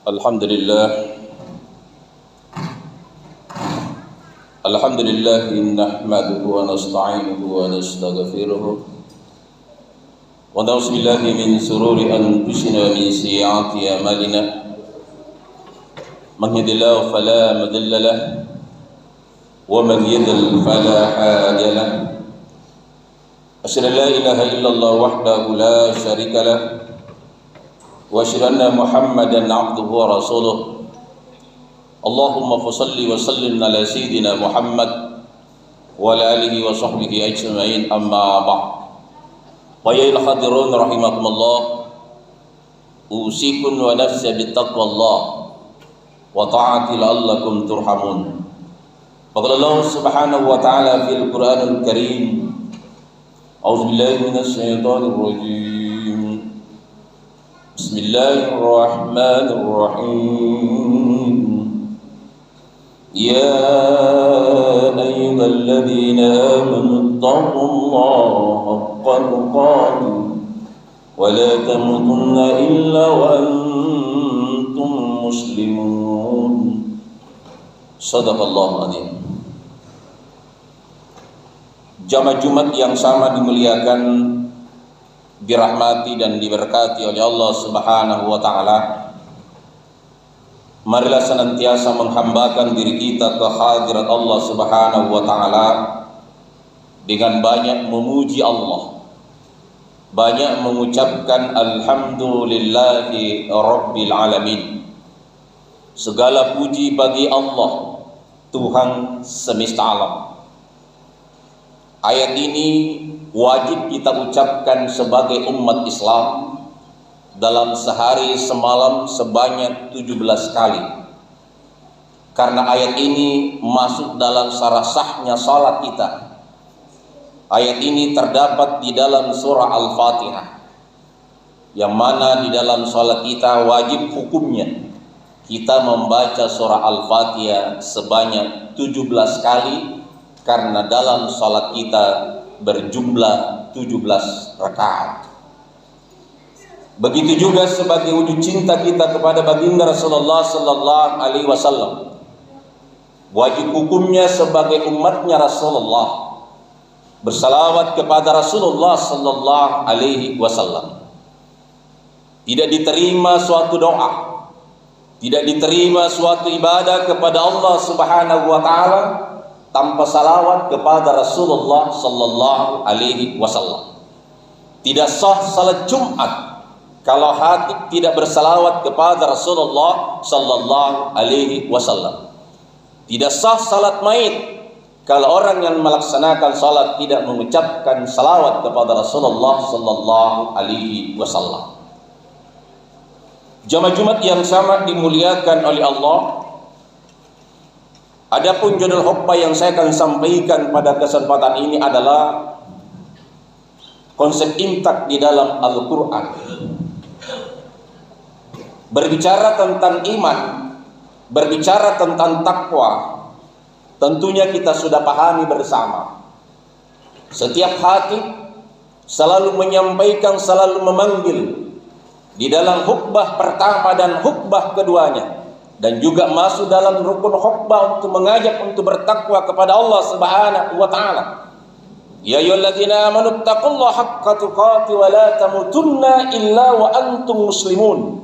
Alhamdulillah nahmaduhu wa nasta'inuhu wa nastaghfiruh wa na'udzu billahi min shururi anfusina wa min sayyiati a'malina man yahdihillahu fala mudilla lahu wa man yudlil fala hadiya lahu asyhadu an la ilaha illallah wahdahu la syarika lahu wa asyhadu anna Muhammadan 'abduhu wa rasuluh. Allahumma shalli wa sallim ala sayyidina Muhammad wa ala alihi wa sahbihi ajma'in, amma ba'd. Wa ya al-hadirun rahimakumullah, usikum wa nafsi bittaqwallah wa ta'ati la'allakum turhamun. Qala Allah subhanahu wa ta'ala fil Qur'anil Karim, a'udzu billahi minasy syaithanir rajim. Bismillahirrahmanirrahim. يا أيها الذين آمنوا اتقوا الله حق تقاته ولا تموتن إلا وأنتم مسلمون. صدق الله العظيم. Jamaah Jumat yang sama dimuliakan, dirahmati dan diberkati oleh Allah Subhanahu wa taala. Marilah senantiasa menghambakan diri kita ke hadirat Allah Subhanahu wa taala dengan banyak memuji Allah, banyak mengucapkan alhamdulillahi rabbil alamin. Segala puji bagi Allah, Tuhan semesta alam. Ayat ini wajib kita ucapkan sebagai umat Islam dalam sehari semalam sebanyak 17 kali, karena ayat ini masuk dalam syarat sahnya salat kita. Ayat ini terdapat di dalam surah Al-Fatihah, yang mana di dalam salat kita wajib hukumnya kita membaca surah Al-Fatihah sebanyak 17 kali, karena dalam salat kita berjumlah 17 rakaat. Begitu juga sebagai wujud cinta kita kepada baginda Rasulullah sallallahu alaihi wasallam, wajib hukumnya sebagai umatnya Rasulullah bersalawat kepada Rasulullah sallallahu alaihi wasallam. Tidak diterima suatu doa, tidak diterima suatu ibadah kepada Allah Subhanahu wa taala tanpa salawat kepada Rasulullah sallallahu alaihi wasallam. Tidak sah salat Jumat kalau hati tidak bersalawat kepada Rasulullah sallallahu alaihi wasallam. Tidak sah salat maid kalau orang yang melaksanakan salat tidak mengucapkan salawat kepada Rasulullah sallallahu alaihi wasallam. Jamaah Jumat yang sama dimuliakan oleh Allah. Adapun judul khutbah yang saya akan sampaikan pada kesempatan ini adalah konsep imsak di dalam Al-Qur'an. Berbicara tentang iman, berbicara tentang takwa, tentunya kita sudah pahami bersama. Setiap hati selalu menyampaikan, selalu memanggil di dalam khutbah pertama dan khutbah keduanya, dan juga masuk dalam rukun khutbah untuk mengajak untuk bertakwa kepada Allah Subhanahu wa taala. Ya ayyuhalladzina amanu taqullaha haqqa tuqatih wa la tamutunna illa wa antum muslimun.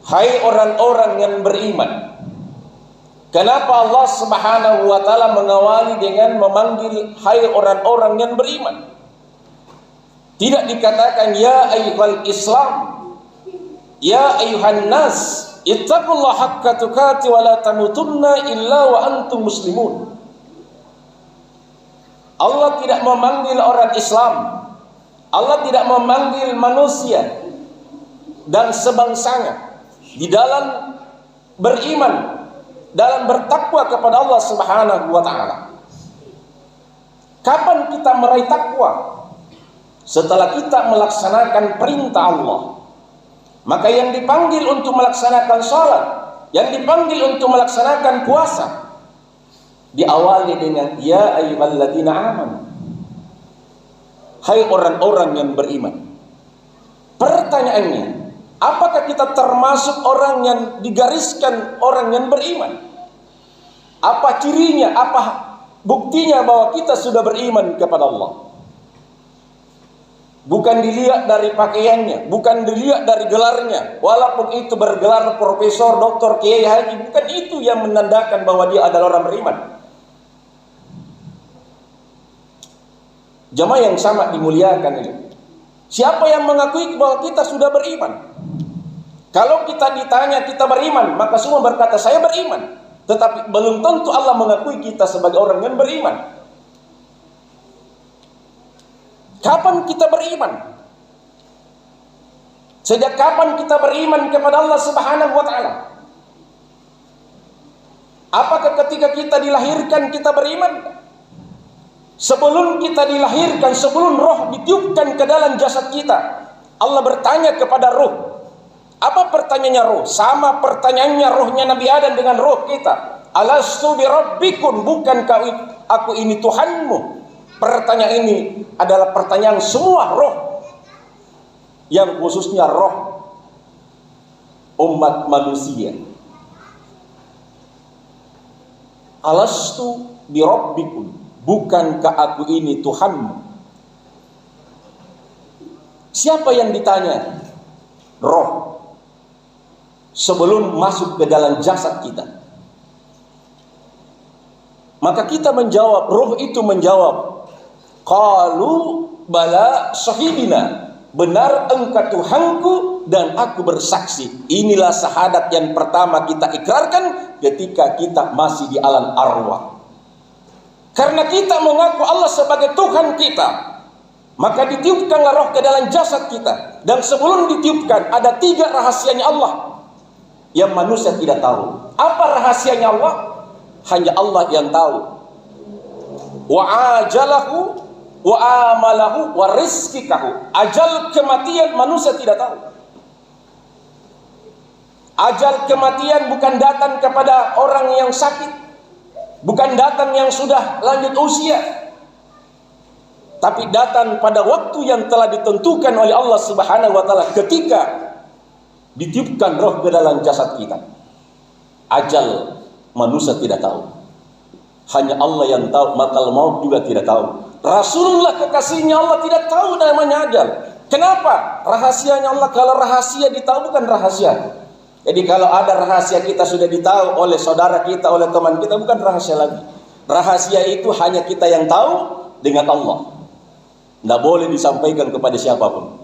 Hai orang-orang yang beriman. Kenapa Allah Subhanahu wa taala mengawali dengan memanggil hai orang-orang yang beriman? Tidak dikatakan ya ayyuhal Islam, ya ayyuhan nas, ittaqullaha haqqa tuqatih wa la tamutunna illa wa antum muslimun. Allah tidak memanggil orang Islam, Allah tidak memanggil manusia dan sebangsanya di dalam beriman, dalam bertakwa kepada Allah Subhanahu wa taala. Kapan kita meraih takwa? Setelah kita melaksanakan perintah Allah. Maka yang dipanggil untuk melaksanakan salat, yang dipanggil untuk melaksanakan puasa, diawali dengan ya ayyuhalladzina amanu. Hai orang-orang yang beriman. Pertanyaannya, Apakah kita termasuk orang yang digariskan orang yang beriman? Apa cirinya? Apa buktinya bahwa kita sudah beriman kepada Allah? Bukan dilihat dari pakaiannya, bukan dilihat dari gelarnya, walaupun itu bergelar profesor, doktor, kiai, haji, bukan itu yang menandakan bahwa dia adalah orang beriman. Jamaah yang sama dimuliakan ini. Siapa yang mengakui bahwa kita sudah beriman? Kalau kita ditanya kita beriman, maka semua berkata saya beriman. Tetapi belum tentu Allah mengakui kita sebagai orang yang beriman. Kapan kita beriman? Sejak kapan kita beriman kepada Allah Subhanahu wa taala? Apakah ketika kita dilahirkan kita beriman? Sebelum kita dilahirkan, sebelum roh ditiupkan ke dalam jasad kita, Allah bertanya kepada roh. Apa pertanyaannya roh? Sama pertanyaannya rohnya Nabi Adam dengan roh kita. Alastu bi rabbikum, bukankah aku ini Tuhanmu? Pertanyaan ini adalah pertanyaan semua roh, yang khususnya roh umat manusia. Alastu bi rabbikum, bukankah aku ini Tuhanmu? Siapa yang ditanya? Roh. Sebelum masuk ke dalam jasad kita. Maka kita menjawab, roh itu menjawab, qalu bala syahidina, benar engkau Tuhanku dan aku bersaksi. Inilah syahadat yang pertama kita ikrarkan ketika kita masih di alam arwah. Karena kita mengaku Allah sebagai Tuhan kita, maka ditiupkanlah roh ke dalam jasad kita. Dan sebelum ditiupkan ada 3 rahasianya Allah yang manusia tidak tahu. Apa rahasianya Allah? Hanya Allah yang tahu. Wa ajalahu wa amalahu wa rizqikahu. Ajal kematian manusia tidak tahu. Ajal kematian bukan datang kepada orang yang sakit, bukan datang yang sudah lanjut usia, tapi datang pada waktu yang telah ditentukan oleh Allah Subhanahu wa taala ketika ditiupkan roh ke dalam jasad kita. Ajal manusia tidak tahu. Hanya Allah yang tahu. Malakul maut juga tidak tahu. Rasulullah kekasihnya Allah tidak tahu namanya ajal. Kenapa? Rahasianya Allah. Kalau rahasia ditahu bukan rahasia. Jadi kalau ada rahasia kita sudah ditahu oleh saudara kita, oleh teman kita, bukan rahasia lagi. Rahasia itu hanya kita yang tahu dengan Allah. Tidak boleh disampaikan kepada siapapun.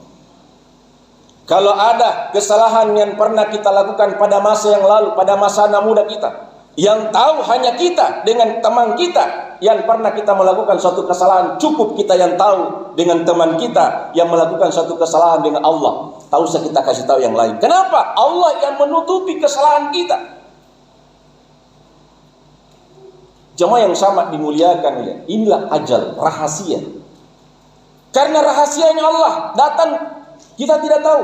Kalau ada kesalahan yang pernah kita lakukan pada masa yang lalu, pada masa anak muda kita, yang tahu hanya kita dengan teman kita yang pernah kita melakukan suatu kesalahan, cukup kita yang tahu dengan teman kita yang melakukan suatu kesalahan dengan Allah. Tak usah kita kasih tahu yang lain. Kenapa? Allah yang menutupi kesalahan kita. Jemaah yang sama dimuliakan ya. Inilah ajal, rahasia. Karena rahasianya Allah datang, kita tidak tahu.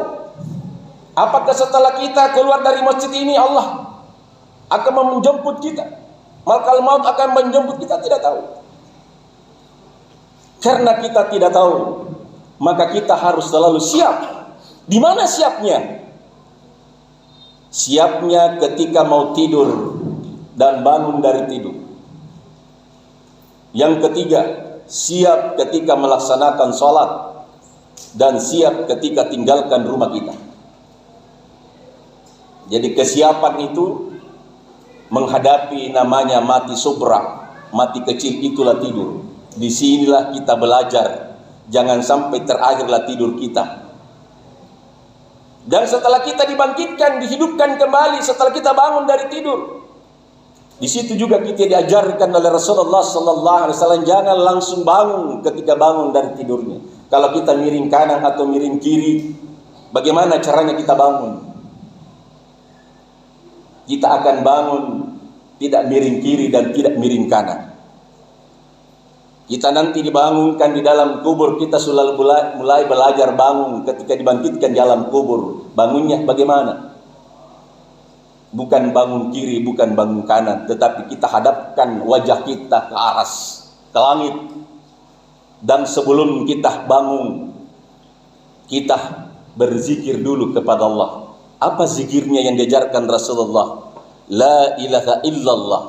Apakah setelah kita keluar dari masjid ini Allah akan menjemput kita? Malakul maut akan menjemput kita? Tidak tahu. Karena kita tidak tahu, maka kita harus selalu siap. Di mana siapnya? Siapnya ketika mau tidur dan bangun dari tidur. Yang ketiga, siap ketika melaksanakan sholat dan siap ketika tinggalkan rumah kita. Jadi kesiapan itu menghadapi namanya mati subra, mati kecil itulah tidur. Disinilah kita belajar, jangan sampai terakhirlah tidur kita. Dan setelah kita dibangkitkan, dihidupkan kembali setelah kita bangun dari tidur. Di situ juga kita diajarkan oleh Rasulullah sallallahu alaihi wasallam jangan langsung bangun ketika bangun dari tidurnya. Kalau kita miring kanan atau miring kiri, bagaimana caranya kita bangun? Kita akan bangun tidak miring kiri dan tidak miring kanan. Kita nanti dibangunkan di dalam kubur, kita sudah mulai belajar bangun ketika dibangkitkan di alam kubur. Bangunnya bagaimana? Bukan bangun kiri, bukan bangun kanan, tetapi kita hadapkan wajah kita ke aras, ke langit. Dan sebelum kita bangun, kita berzikir dulu kepada Allah. Apa zikirnya yang diajarkan Rasulullah? La ilaha illallah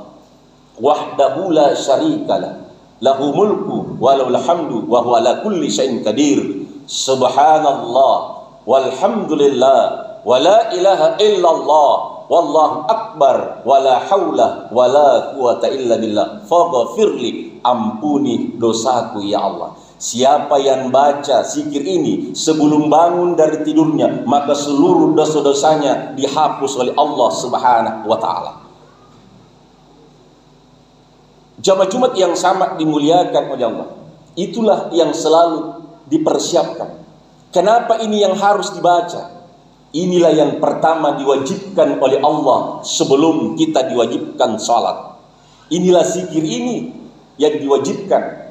wahdahu la syarikalah lahu mulku wa lahul hamdu wa huwa ala kulli syai'in qadir. Subhanallah walhamdulillah wa la ilaha illallah wallahu akbar wa la haula wa la quwata illa billah faghfirli, ampuni dosaku ya Allah. Siapa yang baca zikir ini sebelum bangun dari tidurnya, maka seluruh dosa-dosanya dihapus oleh Allah Subhanahu wa taala. Jamaah Jumat yang sama dimuliakan oleh Allah, itulah yang selalu dipersiapkan. Kenapa ini yang harus dibaca? Inilah yang pertama diwajibkan oleh Allah sebelum kita diwajibkan salat. Inilah zikir ini yang diwajibkan.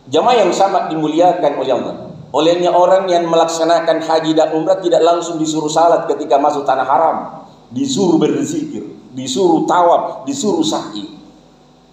Jamaah yang sama dimuliakan oleh Allah. Olehnya orang yang melaksanakan haji dan umrah tidak langsung disuruh salat ketika masuk tanah haram, disuruh berzikir, disuruh tawaf, disuruh sa'i.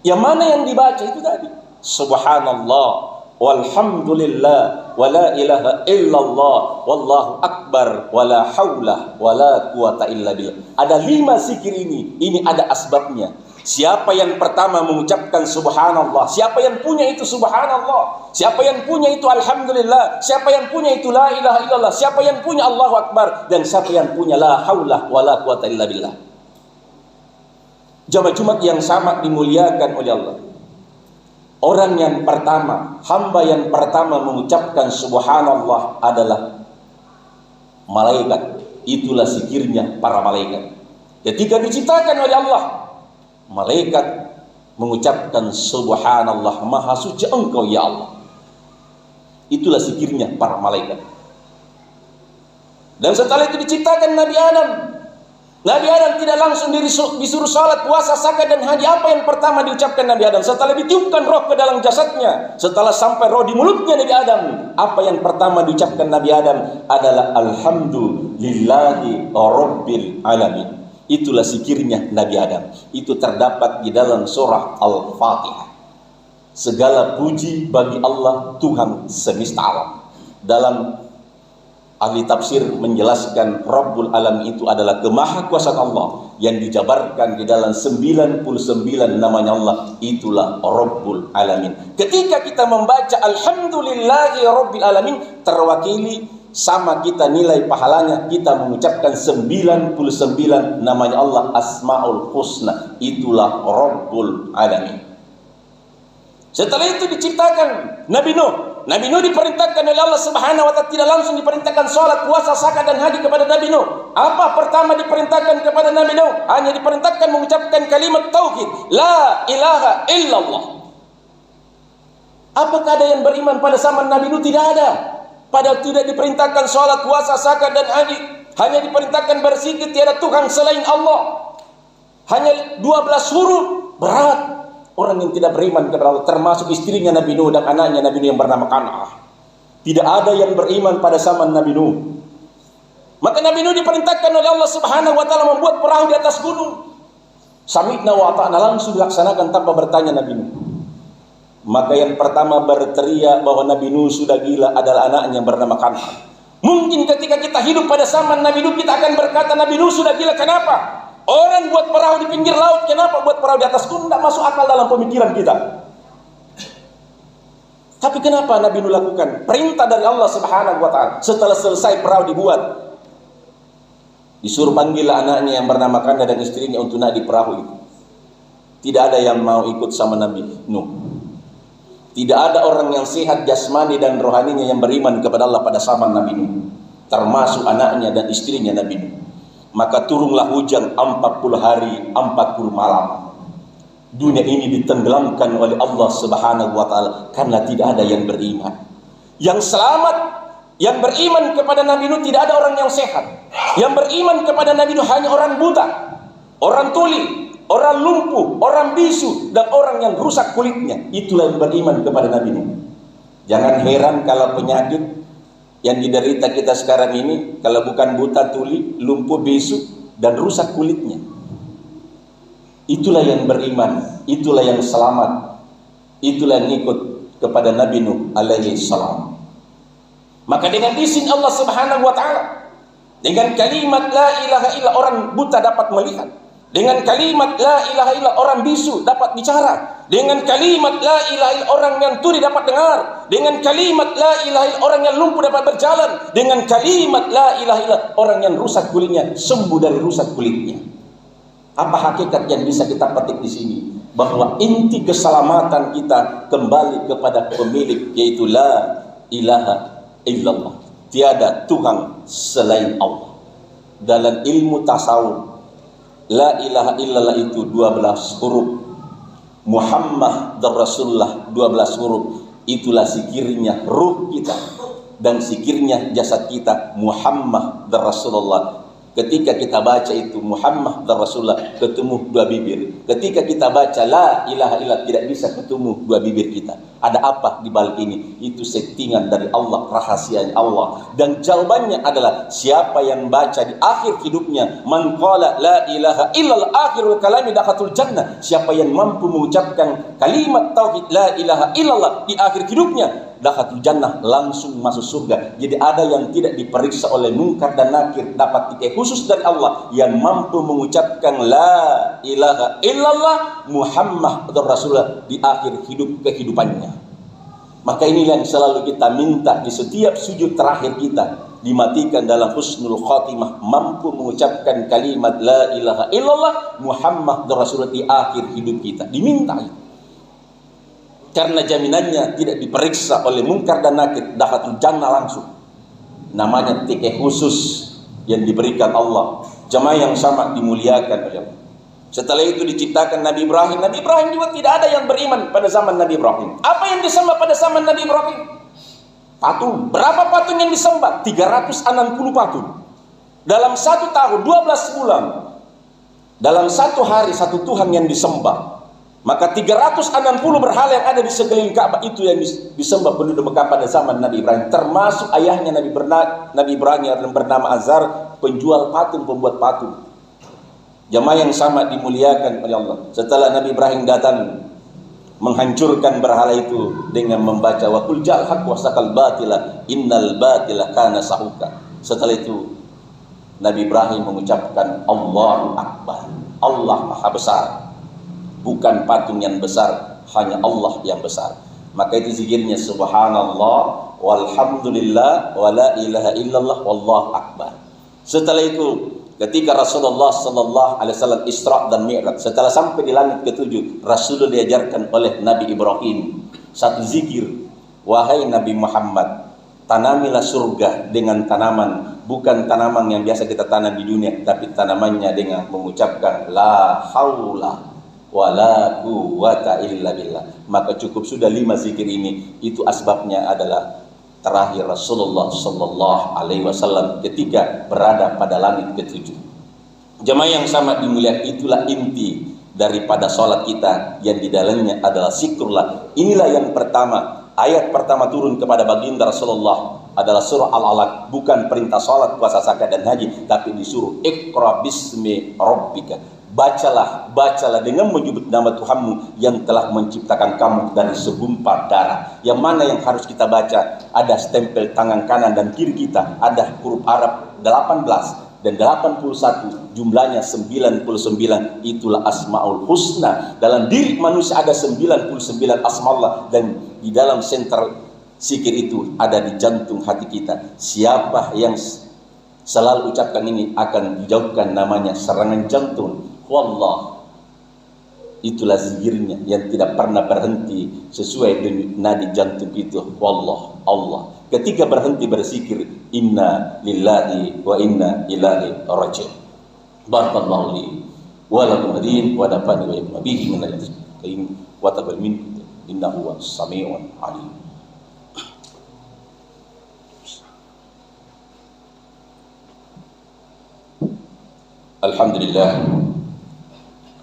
Yang mana yang dibaca itu tadi? Subhanallah walhamdulillah wa la ilaha illallah wallahu akbar wa la haula wa la quwata illa billah. Ada 5 zikir ini ada asbabnya. Siapa yang pertama mengucapkan subhanallah, siapa yang punya itu subhanallah, siapa yang punya itu alhamdulillah, siapa yang punya itu la ilaha illallah, siapa yang punya Allahu akbar, dan siapa yang punya la haula wa la quwata illa billah. Jamaah Jumat yang sama dimuliakan oleh Allah. Orang yang pertama, hamba yang pertama mengucapkan subhanallah adalah malaikat. Itulah zikirnya para malaikat. Ketika diciptakan oleh Allah, malaikat mengucapkan subhanallah, maha suci engkau ya Allah. Itulah zikirnya para malaikat. Dan setelah itu diciptakan Nabi Adam. Nabi Adam tidak langsung disuruh salat, puasa, zakat dan haji. Apa yang pertama diucapkan Nabi Adam? Setelah ditiupkan roh ke dalam jasadnya, setelah sampai roh di mulutnya Nabi Adam, apa yang pertama diucapkan Nabi Adam adalah alhamdulillahi rabbil alamin. Itulah zikirnya Nabi Adam. Itu terdapat di dalam surah Al-Fatihah. Segala puji bagi Allah Tuhan semesta alam. Dalam ahli tafsir menjelaskan Rabbul Alam itu adalah kemahakuasaan Allah yang dijabarkan di dalam 99 namanya Allah. Itulah Rabbul Alamin. Ketika kita membaca alhamdulillahi rabbil alamin, terwakili sama kita nilai pahalanya kita mengucapkan 99 namanya Allah Asmaul Husna. Itulah Rabbul Alamin. Setelah itu diciptakan Nabi Nuh. Nabi Nuh diperintahkan oleh Allah Subhanahu wa taala, tidak langsung diperintahkan salat, puasa, zakat dan haji kepada Nabi Nuh. Apa pertama diperintahkan kepada Nabi Nuh? Hanya diperintahkan mengucapkan kalimat tauhid, la ilaha illallah. Apakah ada yang beriman pada zaman Nabi Nuh? Tidak ada. Padahal tidak diperintahkan salat, puasa, zakat dan haji. Hanya diperintahkan berzikir, tiada Tuhan selain Allah. Hanya 12 huruf, berat. Orang yang tidak beriman kepada Allah, termasuk istrinya Nabi Nuh dan anaknya Nabi Nuh yang bernama Kan'ah. Tidak ada yang beriman pada zaman Nabi Nuh. Maka Nabi Nuh diperintahkan oleh Allah Subhanahu wa taala membuat perahu di atas gunung. Sami'na wa ata'na, langsung dilaksanakan tanpa bertanya Nabi Nuh. Maka yang pertama berteriak bahwa Nabi Nuh sudah gila adalah anaknya yang bernama Kan'ah. Mungkin ketika kita hidup pada zaman Nabi Nuh, kita akan berkata Nabi Nuh sudah gila. Kenapa? Orang buat perahu di pinggir laut, kenapa buat perahu di atas gunung? Tidak masuk akal dalam pemikiran kita. Tapi kenapa Nabi Nuh lakukan? Perintah dari Allah Subhanahu wa taala. Setelah selesai perahu dibuat, disuruh panggil anaknya yang bernama Kan'ah dan istrinya untuk naik di perahu itu. Tidak ada yang mau ikut sama Nabi Nuh. Tidak ada orang yang sehat jasmani dan rohaninya yang beriman kepada Allah pada zaman Nabi Nuh, termasuk anaknya dan istrinya Nabi Nuh. Maka turunlah hujan 40 hari 40 malam. Dunia ini ditenggelamkan oleh Allah Subhanahu wa taala karena tidak ada yang beriman. Yang selamat, yang beriman kepada Nabi Nuh tidak ada orang yang sehat. Yang beriman kepada Nabi Nuh hanya orang buta, orang tuli, orang lumpuh, orang bisu, dan orang yang rusak kulitnya. Itulah yang beriman kepada Nabi Nuh. Jangan heran kalau penyakit yang diderita kita sekarang ini, kalau bukan buta, tuli, lumpuh, bisu, dan rusak kulitnya. Itulah yang beriman, itulah yang selamat, itulah yang ikut kepada Nabi Nuh alaihi salam. Maka dengan izin Allah Subhanahu wa taala, dengan kalimat la ilaha illa orang buta dapat melihat. Dengan kalimat la ilaha illa orang bisu dapat bicara. Dengan kalimat la ilaha illa orang yang tuli dapat dengar. Dengan kalimat la ilaha illa orang yang lumpuh dapat berjalan. Dengan kalimat la ilaha illa orang yang rusak kulitnya sembuh dari rusak kulitnya. Apa hakikat yang bisa kita petik di sini? Bahwa inti keselamatan kita kembali kepada pemilik, yaitu la ilaha illallah. Tiada Tuhan selain Allah. Dalam ilmu tasawuf, la ilaha illallah itu 12 huruf. Muhammad dan Rasulullah 12 huruf. Itulah zikirnya ruh kita dan zikirnya jasad kita, Muhammad dan Rasulullah. Ketika kita baca itu Muhammad dan Rasulullah, ketemu dua bibir. Ketika kita baca la ilaha illallah, tidak bisa ketemu dua bibir kita. Ada apa di balik ini? Itu settingan dari Allah, rahasia Allah. Dan jawabannya adalah siapa yang baca di akhir hidupnya, man qala la ilaha illallah akhirul kalami dakhatul jannah. Siapa yang mampu mengucapkan kalimat tauhid la ilaha illallah di akhir hidupnya, dakhatul jannah, langsung masuk surga. Jadi ada yang tidak diperiksa oleh munkar dan nakir, dapat tiket khusus dari Allah yang mampu mengucapkan la ilaha illallah Muhammad Rasulullah di akhir hidup kehidupannya. Maka inilah yang selalu kita minta di setiap sujud terakhir kita, dimatikan dalam husnul khatimah, mampu mengucapkan kalimat la ilaha illallah Muhammad Rasulullah di akhir hidup kita. Diminta itu. Karena jaminannya tidak diperiksa oleh munkar dan nakir, dakhatul jannah langsung. Namanya tiket khusus yang diberikan Allah. Jamaah yang sama dimuliakan oleh Allah. Setelah itu diciptakan Nabi Ibrahim. Nabi Ibrahim juga tidak ada yang beriman pada zaman Nabi Ibrahim. Apa yang disembah pada zaman Nabi Ibrahim? Patung. Berapa patung yang disembah? 360 patung. Dalam 1 tahun, 12 bulan. Dalam 1 hari, 1 Tuhan yang disembah. Maka 360 berhala yang ada di sekeliling Ka'bah itu yang disembah penduduk Mekah pada zaman Nabi Ibrahim. Termasuk ayahnya Nabi Ibrahim yang bernama Azar, penjual patung, pembuat patung. Jamaah yang sama dimuliakan oleh Allah. Setelah Nabi Ibrahim datang menghancurkan berhala itu dengan membaca wa qul ja'al haqq wa saqal batila innal batila kana sahuka. Setelah itu Nabi Ibrahim mengucapkan Allahu Akbar. Allah Maha Besar. Bukan patung yang besar, hanya Allah yang besar. Maka itu zikirnya subhanallah walhamdulillah wa la ilaha illallah wallahu akbar. Setelah itu ketika Rasulullah sallallahu alaihi wasallam Isra dan Mi'raj, setelah sampai di langit ke-7, Rasulullah diajarkan oleh Nabi Ibrahim satu zikir. Wahai Nabi Muhammad, tanamilah surga dengan tanaman, bukan tanaman yang biasa kita tanam di dunia, tapi tanamannya dengan mengucapkan la haula wala quwwata illa billah. Maka cukup sudah 5 zikir ini. Itu asbabnya adalah terakhir Rasulullah sallallahu alaihi wasallam ketika berada pada langit ke-7. Jemaah yang sama dimuliakan, itulah inti daripada salat kita yang di dalamnya adalah zikrullah. Inilah yang pertama, ayat pertama turun kepada baginda Rasulullah adalah surah Al-Alaq, bukan perintah salat, puasa, zakat dan haji, tapi disuruh iqra bismi rabbika. Bacalah dengan menyebut nama Tuhanmu yang telah menciptakan kamu dari segumpal darah. Yang mana yang harus kita baca? Ada stempel tangan kanan dan kiri kita, ada huruf Arab 18 dan 81, jumlahnya 99. Itulah Asmaul Husna. Dalam diri manusia ada 99 asma Allah, dan di dalam sentral zikir itu ada di jantung hati kita. Siapa yang selalu ucapkan ini akan dijauhkan namanya serangan jantung. Wallah, itulah zikirnya yang tidak pernah berhenti sesuai dengan nadi jantung itu. Wallah, Allah. Ketika berhenti berzikir, inna lillahi wa inna ilaihi raji'un. Barakallahu li wa lakum hadin wa nafa'ani wa iyyakum bihi min al-karim wa taqabbal minkum innahu was-sami'un 'alim. Alhamdulillah.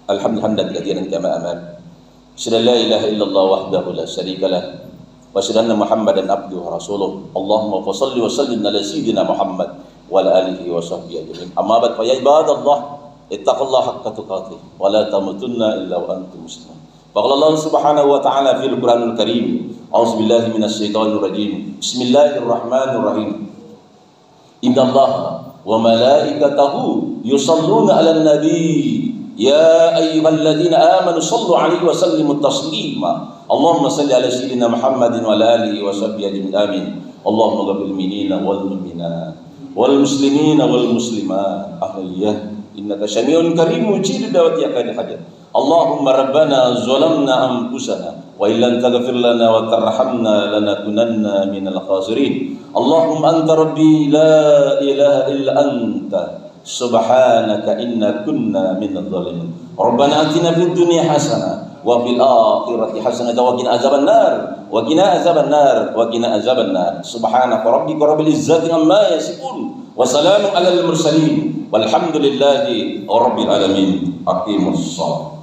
Alhamdulillah kadiran kama aman. Asyhadu an la ilaha illallah wahdahu la syarika lah wa asyhadu anna Muhammadan abduhu wa rasuluh. Allahumma shalli wa sallim ala sayyidina Muhammad wa ala alihi wa sahbihi ajma'in. Amma ba'd, fa ya ibadallah ittaqullaha haqqa tuqatih wa la tamutunna illa wa antum muslimun. Faqala Allah subhanahu wa ta'ala fil Qur'anil Karim, A'udzubillahi minasyaitonirrajim. Bismillahirrahmanirrahim. Innallaha wa malaikatahu yusalluna 'alan nabi. Ya ayyuhalladzina amanu sallu 'alaihi wa sallimu taslima. Allahumma salli 'ala sayyidina Muhammadin wa 'ala alihi wa sahbihi ajma'in. Amin. Allahumma ghfir lil mu'minina wal mu'minat wal muslimina wal muslimat. Ahliyah innaka syami'un karim mujib da'wati ya qadi hajat. Allahumma rabbana zalamna anfusana wa illam taghfir lana wa tarhamna lanakunanna minal khasirin. Allahumma anta rabbi la ilaha illa anta subhanaka inna kunna minadh dhalimin. Rabbana atina fid dunya hasanah wa fil akhirati hasanah wa qina azaban nar wa qina azaban nar wa qina azaban nar. Subhanaka rabbika rabbil izzati amma yasifun wa salamun alal mursalin walhamdulillahi rabbil alamin. Aqimus shalah.